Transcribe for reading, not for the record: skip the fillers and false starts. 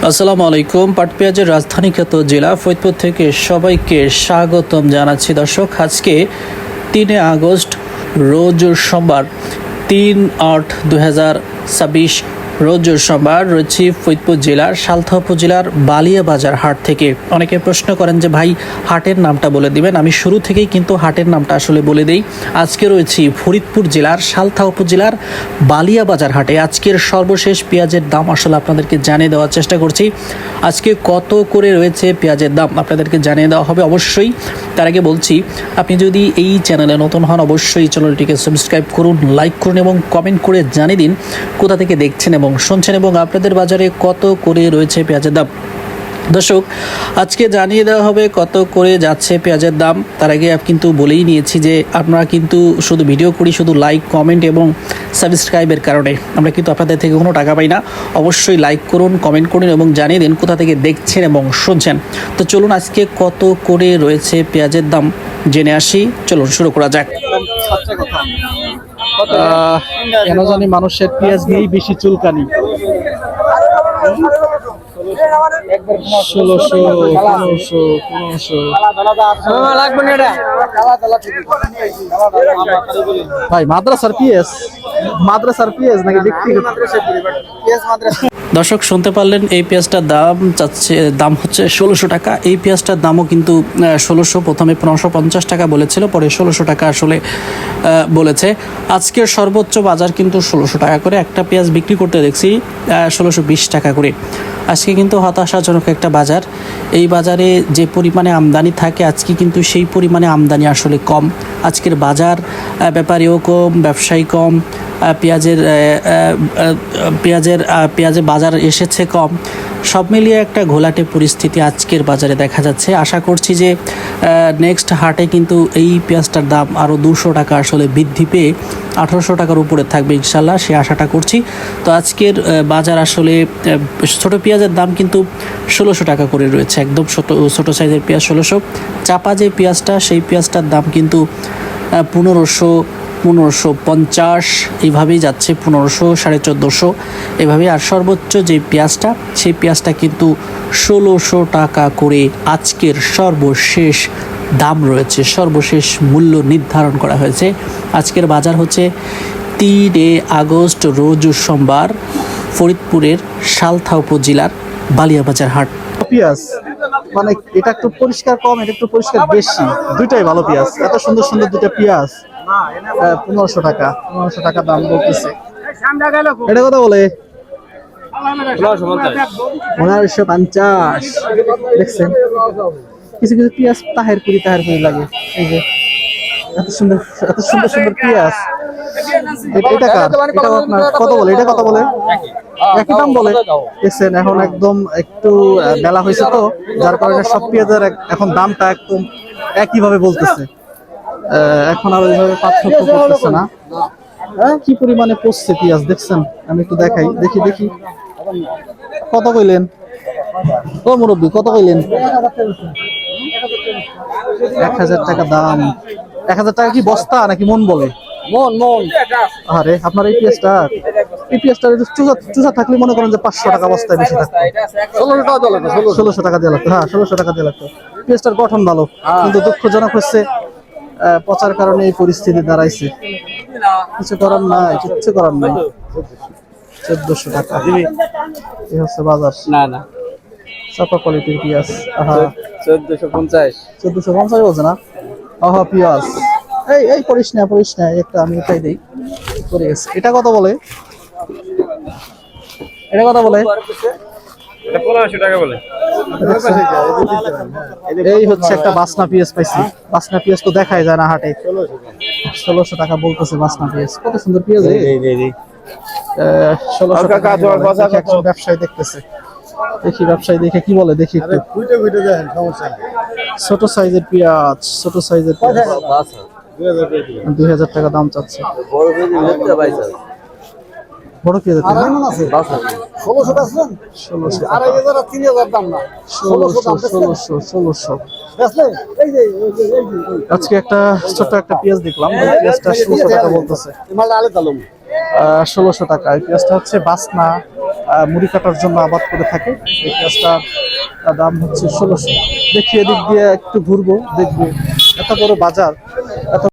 আসসালামু আলাইকুম। পাট পেঁয়াজের রাজধানী খ্যাত জেলা ফরিদপুর থেকে সবাইকে স্বাগতম জানাচ্ছি। দর্শক, আজকে 3 আগস্ট রোজ সোমবার, 3/8/2026 রোজ সোমবার রয়েছি ফরিদপুর জেলার সালথা উপজেলার বালিয়া বাজার হাট থেকে। অনেকে প্রশ্ন করেন যে ভাই হাটের নামটা বলে দিবেন। আমি শুরু থেকেই কিন্তু হাটের নামটা আসলে বলে দেই। আজকে রয়েছি ফরিদপুর জেলার সালথা উপজেলার বালিয়া বাজার হাটে। আজকের সর্বশেষ পেঁয়াজের দাম আসলে আপনাদেরকে জানিয়ে দেওয়ার চেষ্টা করছি। আজকে কত করে রয়েছে পেঁয়াজের দাম আপনাদেরকে জানিয়ে দেওয়া হবে অবশ্যই। তার আগে বলছি, আপনি যদি এই চ্যানেলে নতুন হন অবশ্যই চ্যানেলটিকে সাবস্ক্রাইব করুন, লাইক করুন এবং কমেন্ট করে জানিয়ে দিন কোথা থেকে দেখছেন এবং শুনছেন এবং আপনাদের বাজারে কত করে রয়েছে পেঁয়াজের দাম। দর্শক, আজকে জানিয়ে দেওয়া হবে কত করে যাচ্ছে পেঁয়াজের দাম। তার আগে কিন্তু বলেই নিয়েছি যে আমরা কিন্তু শুধু ভিডিও করি শুধু লাইক, কমেন্ট এবং সাবস্ক্রাইবের কারণে। আমরা কিন্তু আপনাদের থেকে কোনো টাকা পাই না। অবশ্যই লাইক করুন, কমেন্ট করুন এবং জানিয়ে দিন কোথা থেকে দেখছেন এবং শুনছেন। তো চলুন আজকে কত করে রয়েছে পেঁয়াজের দাম জেনে আসি। চলুন শুরু করা যাক। কেন জানি মানুষের পেঁয়াজ নিয়েই বেশি চুলকানি। 1600, 1500, 1500 ভাই মাদ্রাসার পেঁয়াজ নাকি ব্যক্তিগত? দর্শক শুনতে পারলেন, এই পেঁয়াজটার দাম হচ্ছে 1600 টাকা। এই পেঁয়াজটার দামও কিন্তু 1600, প্রথমে 1550 টাকা বলেছিল, পরে 1600 টাকা আসলে বলেছে। আজকের সর্বোচ্চ বাজার কিন্তু 1600 টাকা করে। একটা পেঁয়াজ বিক্রি করতে দেখছি 1620 টাকা করে। আজকে কিন্তু হতাশাজনক একটা বাজার। এই বাজারে যে পরিমাণে আমদানি থাকে আজকে কিন্তু সেই পরিমাণে আমদানি আসলে কম। আজকের বাজার ব্যাপারীও কম, ব্যবসায়ী কম, পেঁয়াজের বাজার এসেছে কম। সব মিলিয়ে একটা ঘোলাটে পরিস্থিতি আজকের বাজারে দেখা যাচ্ছে। আশা করছি যে নেক্সট হাটে কিন্তু এই পেঁয়াজটার দাম আরও 200 টাকা আসলে বৃদ্ধি পেয়ে 1800 টাকার উপরে থাকবে ইনশাল্লাহ, সে আশাটা করছি। তো আজকের বাজার আসলে ছোটো পেঁয়াজের দাম কিন্তু 1600 টাকা করে রয়েছে, একদম ছোটো সাইজের পেঁয়াজ 1600। চাপা যে পেঁয়াজটা সেই পেঁয়াজটার দাম কিন্তু 1500, 1550 এইভাবেই যাচ্ছে, 1500, 1450 এভাবে। আর সর্বোচ্চ যে পেঁয়াজটা সেই পেঁয়াজটা কিন্তু 1600 টাকা করে আজকের সর্বশেষ দাম রয়েছে, সর্বশেষ মূল্য নির্ধারণ করা হয়েছে। আজকের বাজার হচ্ছে 3 আগস্ট রোজ সোমবার, ফরিদপুরের সালথা উপজেলার বালিয়া বাজার হাট। পেঁয়াজ মানে এটা একটু পরিষ্কার কম, এটা একটু পরিষ্কার বেশি, দুইটাই ভালো পেঁয়াজ। এত সুন্দর সুন্দর দুইটা পেঁয়াজ 1500 টাকা, 1500 টাকা দাম বলতেছে। এটা কথা বলে 1550। দেখছেন কিছু কিছু পেঁয়াজ তাহের কুড়ি লাগে। এই যে এত সুন্দর সুন্দর পেঁয়াজ। এটা আপনার কত বলে? এটা কত বলে? একই দাম বলে। দেখছেন এখন একদম একটু বেলা হয়েছে তো, যার কারণে সব পেঁয়াজের এখন দামটা একদম একইভাবে বলতেছে। এখন আর ওইভাবে পার্থক্য করতেছে না। কি পরিমাণে পড়ছে পেঁয়াজ দেখছেন? আমি একটু দেখাই, দেখি কত কইলেন? ও মুরব্বী কত কইলেন? 1000 টাকা দাম। 1000 টাকা কি বস্তা নাকি মন বলে? মন। আরে আপনার এই পেঁয়াজটা চুষা থাকলে মনে করেন যে 500 টাকা বস্তায় বেশি থাকতো। 1600 টাকা দিয়ে লাগতো। হ্যাঁ 1600 টাকা দিয়ে লাগতো। পেঁয়াজটার গঠন ভালো, কিন্তু দুঃখজনক হচ্ছে পচার কারণে এই পরিস্থিতি দাঁড়াইছে। কিচ্ছু করার নাই। 1400 টাকা এই হচ্ছে বাজার। না চাপা কোয়ালিটির পেঁয়াজ। 1450 বলছে না? পেঁয়াজ এই পড়িস না একটা, আমি এটাই দেই করে গেছে। এটা কত বলে? এটা 1500 টাকা বলে। এই হচ্ছে একটা বাসনা পেঁয়াজ পাইছি। বাসনা পেঁয়াজ তো দেখাই যায় না হাটে। 1600 টাকা বলতেছে বাসনা পেঁয়াজ। কত সুন্দর পেঁয়াজ। 1600 টাকা ব্যবসায়ী দেখতেছে। দেখি ব্যবসায়ী দেখে কি বলে, দেখি একটু। ছোট সাইজের পেঁয়াজ, 2000 টাকা দাম চাচ্ছে। বড় পেঁয়াজ 1600। আজকে একটা ছোট্ট একটা পেঁয়াজ দেখলাম, পেঁয়াজটা 1600 টাকা বলতেছে। 1600 টাকা। এই পেঁয়াজটা হচ্ছে বাসনা মুড়ি কাটার জন্য আবাদ করে থাকে। এই পেঁয়াজটার দাম হচ্ছে 1600। দেখি এদিক দিয়ে একটু ঘুরবো, দেখবো এত বড় বাজার